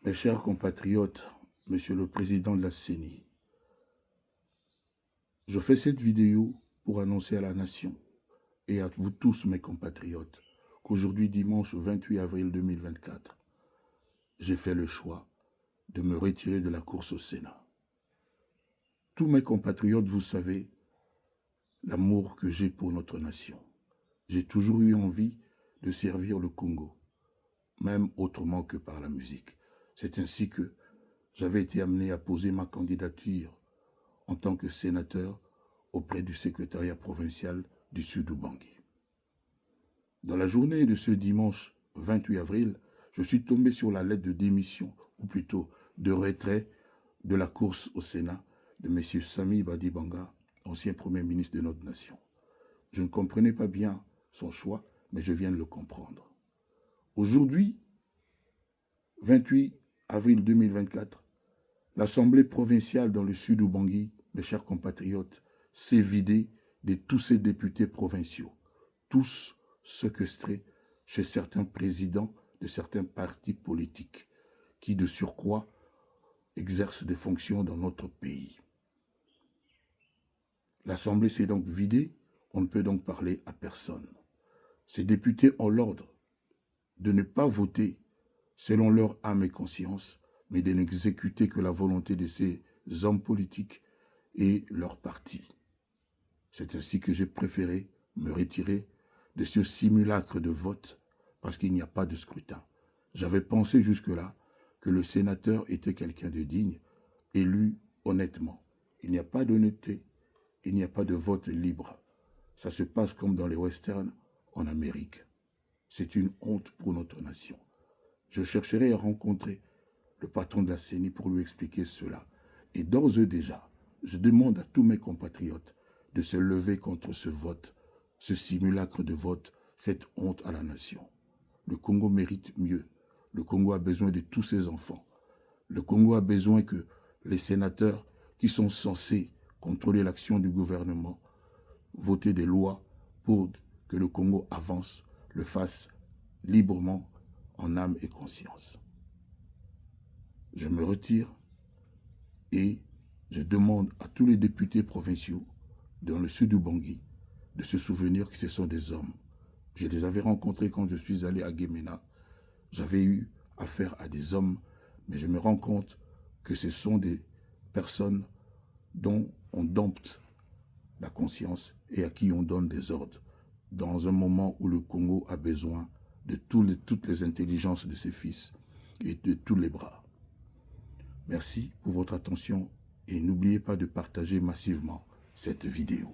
Mes chers compatriotes, Monsieur le Président de la CENI, je fais cette vidéo pour annoncer à la nation et à vous tous mes compatriotes qu'aujourd'hui, dimanche 28 avril 2024, j'ai fait le choix de me retirer de la course au Sénat. Tous mes compatriotes, vous savez l'amour que j'ai pour notre nation. J'ai toujours eu envie de servir le Congo, même autrement que par la musique. C'est ainsi que j'avais été amené à poser ma candidature en tant que sénateur auprès du secrétariat provincial du Sud-Ubangui. Dans la journée de ce dimanche 28 avril, je suis tombé sur la lettre de démission, ou plutôt de retrait de la course au Sénat de M. Sami Badibanga, ancien Premier ministre de notre nation. Je ne comprenais pas bien son choix, mais je viens de le comprendre. Aujourd'hui, 28 avril 2024, l'Assemblée provinciale dans le Sud-Ubangui, mes chers compatriotes, s'est vidée de tous ces députés provinciaux, tous séquestrés chez certains présidents de certains partis politiques qui, de surcroît, exercent des fonctions dans notre pays. L'Assemblée s'est donc vidée, on ne peut donc parler à personne. Ces députés ont l'ordre de ne pas voter selon leur âme et conscience, mais de n'exécuter que la volonté de ces hommes politiques et leur parti. C'est ainsi que j'ai préféré me retirer de ce simulacre de vote parce qu'il n'y a pas de scrutin. J'avais pensé jusque-là que le sénateur était quelqu'un de digne, élu honnêtement. Il n'y a pas d'honnêteté, il n'y a pas de vote libre. Ça se passe comme dans les westerns en Amérique. C'est une honte pour notre nation. Je chercherai à rencontrer le patron de la CENI pour lui expliquer cela. Et d'ores et déjà, je demande à tous mes compatriotes de se lever contre ce vote, ce simulacre de vote, cette honte à la nation. Le Congo mérite mieux. Le Congo a besoin de tous ses enfants. Le Congo a besoin que les sénateurs qui sont censés contrôler l'action du gouvernement, voter des lois pour que le Congo avance, le fasse librement, en âme et conscience. Je me retire et je demande à tous les députés provinciaux dans le Sud-Ubangui de se souvenir que ce sont des hommes. Je les avais rencontrés quand je suis allé à Guémena. J'avais eu affaire à des hommes, mais je me rends compte que ce sont des personnes dont on dompte la conscience et à qui on donne des ordres dans un moment où le Congo a besoin de toutes les intelligences de ses fils et de tous les bras. Merci pour votre attention et n'oubliez pas de partager massivement cette vidéo.